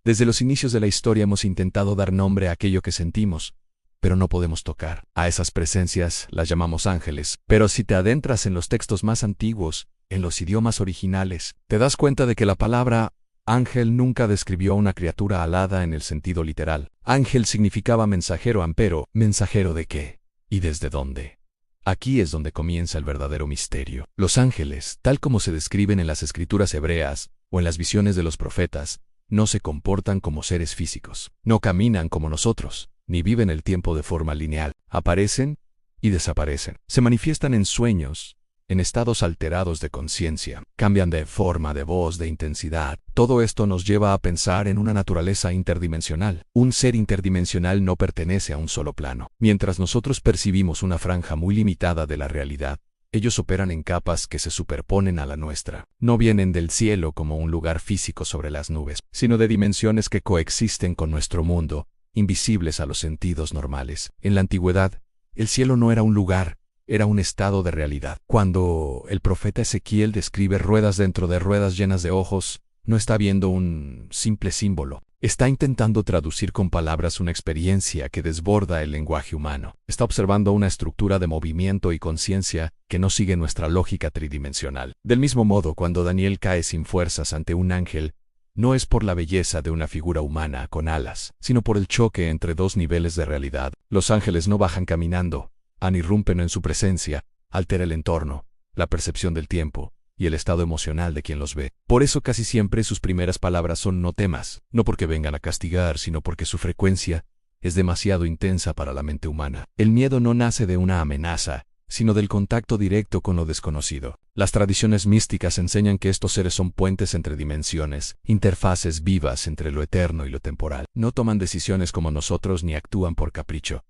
Desde los inicios de la historia hemos intentado dar nombre a aquello que sentimos, pero no podemos tocar. A esas presencias las llamamos ángeles. Pero si te adentras en los textos más antiguos, en los idiomas originales, te das cuenta de que la palabra ángel nunca describió a una criatura alada en el sentido literal. Ángel significaba mensajero, ampero. ¿Mensajero de qué? ¿Y desde dónde? Aquí es donde comienza el verdadero misterio. Los ángeles, tal como se describen en las escrituras hebreas o en las visiones de los profetas, no se comportan como seres físicos. No caminan como nosotros, ni viven el tiempo de forma lineal. Aparecen y desaparecen. Se manifiestan en sueños, en estados alterados de conciencia. Cambian de forma, de voz, de intensidad. Todo esto nos lleva a pensar en una naturaleza interdimensional. Un ser interdimensional no pertenece a un solo plano. Mientras nosotros percibimos una franja muy limitada de la realidad, ellos operan en capas que se superponen a la nuestra. No vienen del cielo como un lugar físico sobre las nubes, sino de dimensiones que coexisten con nuestro mundo, invisibles a los sentidos normales. En la antigüedad, el cielo no era un lugar, era un estado de realidad. Cuando el profeta Ezequiel describe ruedas dentro de ruedas llenas de ojos, no está viendo un simple símbolo. Está intentando traducir con palabras una experiencia que desborda el lenguaje humano. Está observando una estructura de movimiento y conciencia que no sigue nuestra lógica tridimensional. Del mismo modo, cuando Daniel cae sin fuerzas ante un ángel, no es por la belleza de una figura humana con alas, sino por el choque entre dos niveles de realidad. Los ángeles no bajan caminando, irrumpen en su presencia, altera el entorno, la percepción del tiempo y el estado emocional de quien los ve. Por eso casi siempre sus primeras palabras son no temas, no porque vengan a castigar, sino porque su frecuencia es demasiado intensa para la mente humana. El miedo no nace de una amenaza, sino del contacto directo con lo desconocido. Las tradiciones místicas enseñan que estos seres son puentes entre dimensiones, interfaces vivas entre lo eterno y lo temporal. No toman decisiones como nosotros ni actúan por capricho.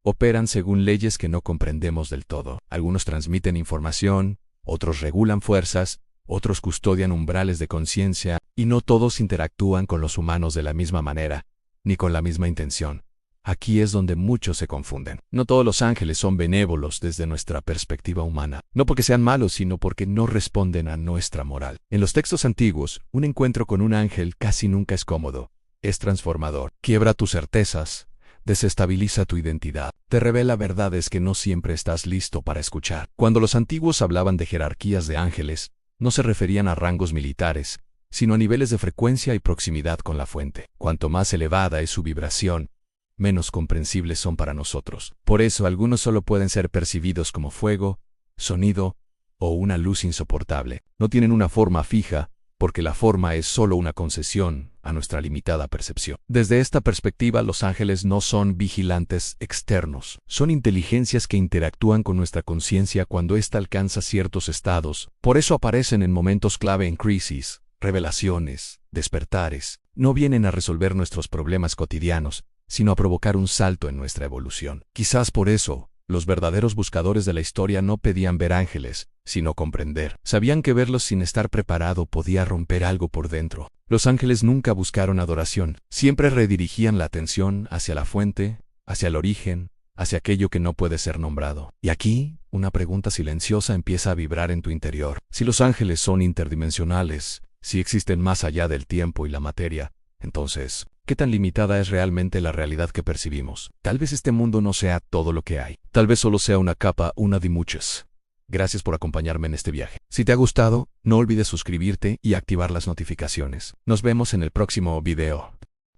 Operan según leyes que no comprendemos del todo. Algunos transmiten información, otros regulan fuerzas, otros custodian umbrales de conciencia, y no todos interactúan con los humanos de la misma manera, ni con la misma intención. Aquí es donde muchos se confunden. No todos los ángeles son benévolos desde nuestra perspectiva humana, no porque sean malos, sino porque no responden a nuestra moral. En los textos antiguos, un encuentro con un ángel casi nunca es cómodo, es transformador. Quiebra tus certezas, desestabiliza tu identidad, te revela verdades que no siempre estás listo para escuchar. Cuando los antiguos hablaban de jerarquías de ángeles, no se referían a rangos militares, sino a niveles de frecuencia y proximidad con la fuente. Cuanto más elevada es su vibración, menos comprensibles son para nosotros. Por eso algunos solo pueden ser percibidos como fuego, sonido o una luz insoportable. No tienen una forma fija, porque la forma es solo una concesión a nuestra limitada percepción. Desde esta perspectiva, los ángeles no son vigilantes externos, son inteligencias que interactúan con nuestra conciencia cuando ésta alcanza ciertos estados. Por eso aparecen en momentos clave en crisis, revelaciones, despertares. No vienen a resolver nuestros problemas cotidianos, sino a provocar un salto en nuestra evolución. Quizás por eso, los verdaderos buscadores de la historia no pedían ver ángeles, sino comprender. Sabían que verlos sin estar preparado podía romper algo por dentro. Los ángeles nunca buscaron adoración, siempre redirigían la atención hacia la fuente, hacia el origen, hacia aquello que no puede ser nombrado. Y aquí, una pregunta silenciosa empieza a vibrar en tu interior. Si los ángeles son interdimensionales, si existen más allá del tiempo y la materia, entonces, ¿qué tan limitada es realmente la realidad que percibimos? Tal vez este mundo no sea todo lo que hay. Tal vez solo sea una capa, una de muchas. Gracias por acompañarme en este viaje. Si te ha gustado, no olvides suscribirte y activar las notificaciones. Nos vemos en el próximo video.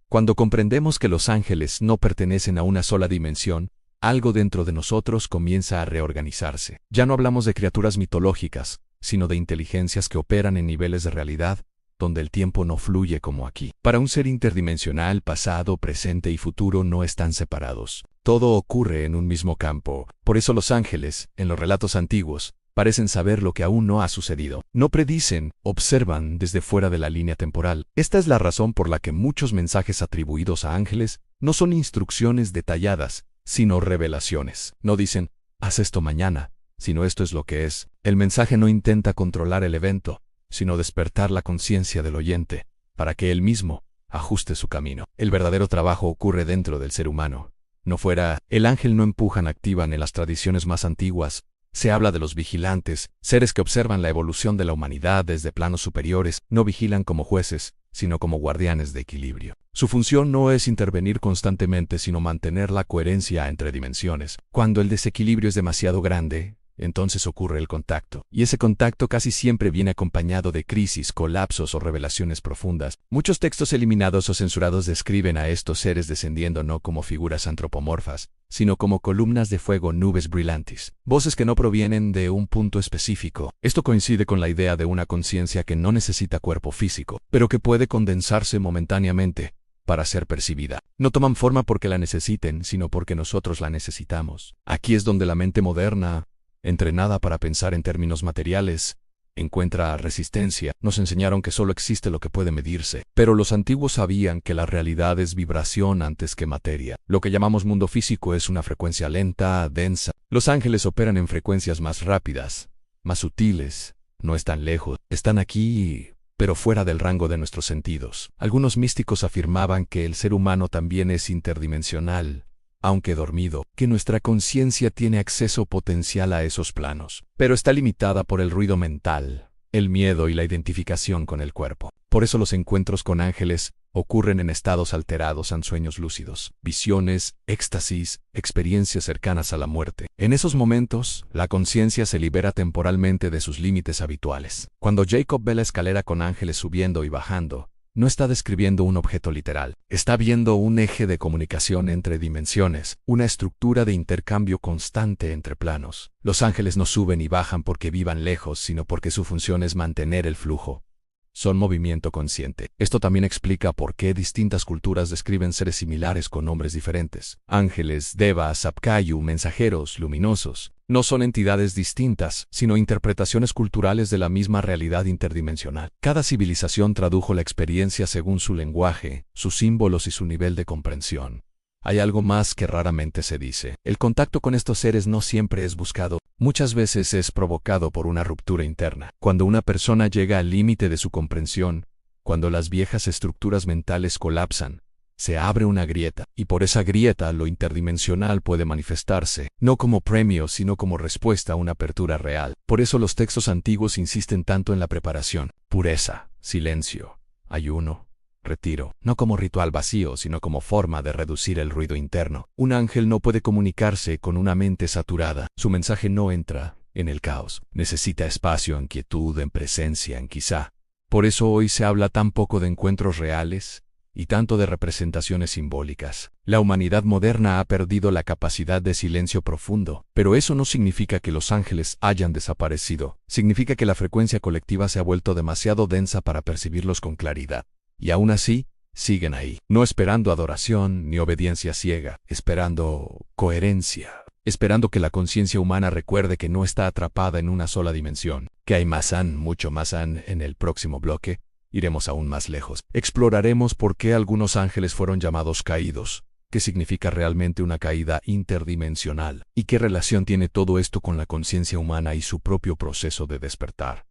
Cuando comprendemos que los ángeles no pertenecen a una sola dimensión, algo dentro de nosotros comienza a reorganizarse. Ya no hablamos de criaturas mitológicas, sino de inteligencias que operan en niveles de realidad, donde el tiempo no fluye como aquí. Para un ser interdimensional, pasado, presente y futuro no están separados. Todo ocurre en un mismo campo. Por eso los ángeles, en los relatos antiguos, parecen saber lo que aún no ha sucedido. No predicen, observan desde fuera de la línea temporal. Esta es la razón por la que muchos mensajes atribuidos a ángeles no son instrucciones detalladas, sino revelaciones. No dicen, haz esto mañana, sino esto es lo que es. El mensaje no intenta controlar el evento, sino despertar la conciencia del oyente, para que él mismo ajuste su camino. El verdadero trabajo ocurre dentro del ser humano. No fuera, el ángel no empujan, activan en las tradiciones más antiguas, Se habla de los vigilantes, seres que observan la evolución de la humanidad desde planos superiores, no vigilan como jueces, sino como guardianes de equilibrio. Su función no es intervenir constantemente, sino mantener la coherencia entre dimensiones. Cuando el desequilibrio es demasiado grande, entonces ocurre el contacto. Y ese contacto casi siempre viene acompañado de crisis, colapsos o revelaciones profundas. Muchos textos eliminados o censurados describen a estos seres descendiendo no como figuras antropomorfas, sino como columnas de fuego, nubes brillantes, voces que no provienen de un punto específico. Esto coincide con la idea de una conciencia que no necesita cuerpo físico, pero que puede condensarse momentáneamente para ser percibida. No toman forma porque la necesiten, sino porque nosotros la necesitamos. Aquí es donde la mente moderna, entrenada para pensar en términos materiales, encuentra resistencia. Nos enseñaron que solo existe lo que puede medirse, pero los antiguos sabían que la realidad es vibración antes que materia. Lo que llamamos mundo físico es una frecuencia lenta, densa. Los ángeles operan en frecuencias más rápidas, más sutiles, no están lejos, están aquí, pero fuera del rango de nuestros sentidos. Algunos místicos afirmaban que el ser humano también es interdimensional, aunque dormido, que nuestra conciencia tiene acceso potencial a esos planos, pero está limitada por el ruido mental, el miedo y la identificación con el cuerpo. Por eso los encuentros con ángeles ocurren en estados alterados, en sueños lúcidos, visiones, éxtasis, experiencias cercanas a la muerte. En esos momentos, la conciencia se libera temporalmente de sus límites habituales. Cuando Jacob ve la escalera con ángeles subiendo y bajando, no está describiendo un objeto literal, está viendo un eje de comunicación entre dimensiones, una estructura de intercambio constante entre planos. Los ángeles no suben y bajan porque vivan lejos, sino porque su función es mantener el flujo. Son movimiento consciente. Esto también explica por qué distintas culturas describen seres similares con nombres diferentes. Ángeles, devas, apkayu, mensajeros, luminosos. No son entidades distintas, sino interpretaciones culturales de la misma realidad interdimensional. Cada civilización tradujo la experiencia según su lenguaje, sus símbolos y su nivel de comprensión. Hay algo más que raramente se dice. El contacto con estos seres no siempre es buscado, muchas veces es provocado por una ruptura interna. Cuando una persona llega al límite de su comprensión, cuando las viejas estructuras mentales colapsan, se abre una grieta, y por esa grieta lo interdimensional puede manifestarse, no como premio, sino como respuesta a una apertura real. Por eso los textos antiguos insisten tanto en la preparación, pureza, silencio, ayuno, retiro, no como ritual vacío, sino como forma de reducir el ruido interno. Un ángel no puede comunicarse con una mente saturada. Su mensaje no entra en el caos. Necesita espacio, en quietud, en presencia, en quizá. Por eso hoy se habla tan poco de encuentros reales y tanto de representaciones simbólicas. La humanidad moderna ha perdido la capacidad de silencio profundo, pero eso no significa que los ángeles hayan desaparecido. Significa que la frecuencia colectiva se ha vuelto demasiado densa para percibirlos con claridad. Y aún así, siguen ahí, no esperando adoración ni obediencia ciega, esperando coherencia, esperando que la conciencia humana recuerde que no está atrapada en una sola dimensión, que hay más mucho más en el próximo bloque. Iremos aún más lejos. Exploraremos por qué algunos ángeles fueron llamados caídos, qué significa realmente una caída interdimensional, y qué relación tiene todo esto con la conciencia humana y su propio proceso de despertar.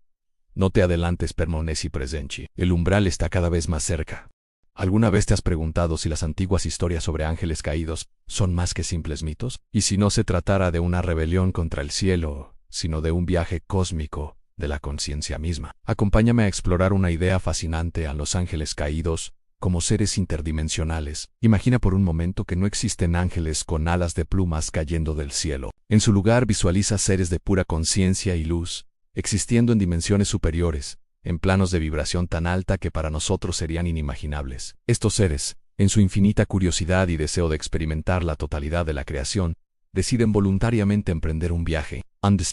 No te adelantes, permaneci presenti. El umbral está cada vez más cerca. ¿Alguna vez te has preguntado si las antiguas historias sobre ángeles caídos son más que simples mitos? ¿Y si no se tratara de una rebelión contra el cielo, sino de un viaje cósmico de la conciencia misma? Acompáñame a explorar una idea fascinante a los ángeles caídos como seres interdimensionales. Imagina por un momento que no existen ángeles con alas de plumas cayendo del cielo. En su lugar visualiza seres de pura conciencia y luz, existiendo en dimensiones superiores, en planos de vibración tan alta que para nosotros serían inimaginables. Estos seres, en su infinita curiosidad y deseo de experimentar la totalidad de la creación, deciden voluntariamente emprender un viaje.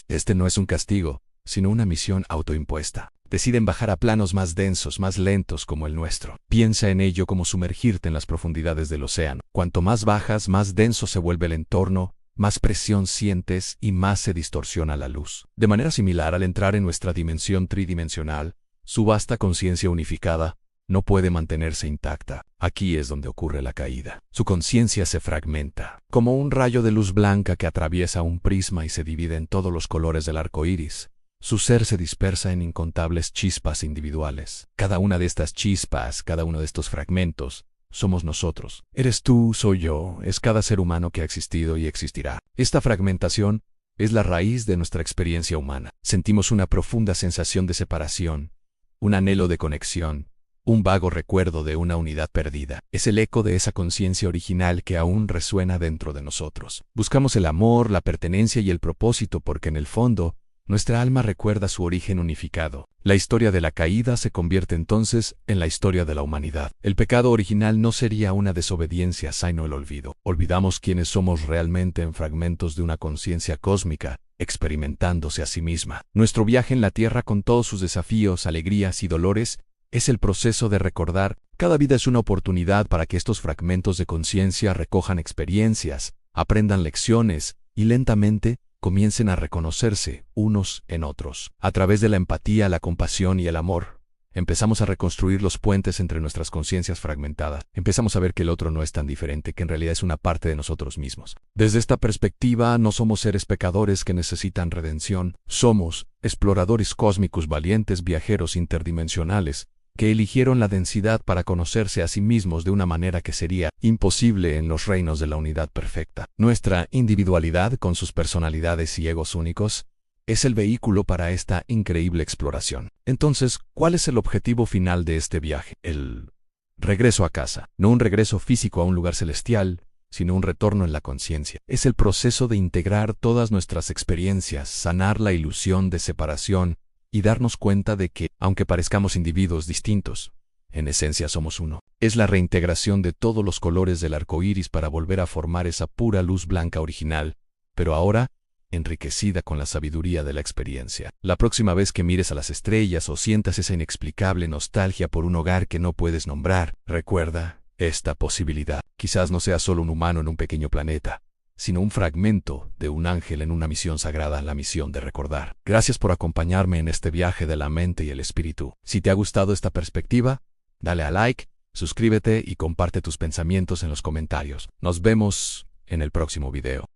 Este no es un castigo, sino una misión autoimpuesta. Deciden bajar a planos más densos, más lentos como el nuestro. Piensa en ello como sumergirte en las profundidades del océano. Cuanto más bajas, más denso se vuelve el entorno, más presión sientes y más se distorsiona la luz. De manera similar, al entrar en nuestra dimensión tridimensional, su vasta conciencia unificada no puede mantenerse intacta. Aquí es donde ocurre la caída. Su conciencia se fragmenta, como un rayo de luz blanca que atraviesa un prisma y se divide en todos los colores del arco iris. Su ser se dispersa en incontables chispas individuales. Cada una de estas chispas, cada uno de estos fragmentos, somos nosotros. Eres tú, soy yo, es cada ser humano que ha existido y existirá. Esta fragmentación es la raíz de nuestra experiencia humana. Sentimos una profunda sensación de separación, un anhelo de conexión, un vago recuerdo de una unidad perdida. Es el eco de esa conciencia original que aún resuena dentro de nosotros. Buscamos el amor, la pertenencia y el propósito porque en el fondo, nuestra alma recuerda su origen unificado. La historia de la caída se convierte entonces en la historia de la humanidad. El pecado original no sería una desobediencia, sino el olvido. Olvidamos quiénes somos realmente en fragmentos de una conciencia cósmica, experimentándose a sí misma. Nuestro viaje en la Tierra con todos sus desafíos, alegrías y dolores es el proceso de recordar. Cada vida es una oportunidad para que estos fragmentos de conciencia recojan experiencias, aprendan lecciones y lentamente comiencen a reconocerse unos en otros. A través de la empatía, la compasión y el amor, empezamos a reconstruir los puentes entre nuestras conciencias fragmentadas. Empezamos a ver que el otro no es tan diferente, que en realidad es una parte de nosotros mismos. Desde esta perspectiva, no somos seres pecadores que necesitan redención. Somos exploradores cósmicos valientes, viajeros interdimensionales, que eligieron la densidad para conocerse a sí mismos de una manera que sería imposible en los reinos de la unidad perfecta. Nuestra individualidad, con sus personalidades y egos únicos, es el vehículo para esta increíble exploración. Entonces, ¿cuál es el objetivo final de este viaje? El regreso a casa. No un regreso físico a un lugar celestial, sino un retorno en la conciencia. Es el proceso de integrar todas nuestras experiencias, sanar la ilusión de separación, y darnos cuenta de que, aunque parezcamos individuos distintos, en esencia somos uno. Es la reintegración de todos los colores del arco iris para volver a formar esa pura luz blanca original, pero ahora, enriquecida con la sabiduría de la experiencia. La próxima vez que mires a las estrellas o sientas esa inexplicable nostalgia por un hogar que no puedes nombrar, recuerda esta posibilidad. Quizás no seas solo un humano en un pequeño planeta, sino un fragmento de un ángel en una misión sagrada, la misión de recordar. Gracias por acompañarme en este viaje de la mente y el espíritu. Si te ha gustado esta perspectiva, dale a like, suscríbete y comparte tus pensamientos en los comentarios. Nos vemos en el próximo video.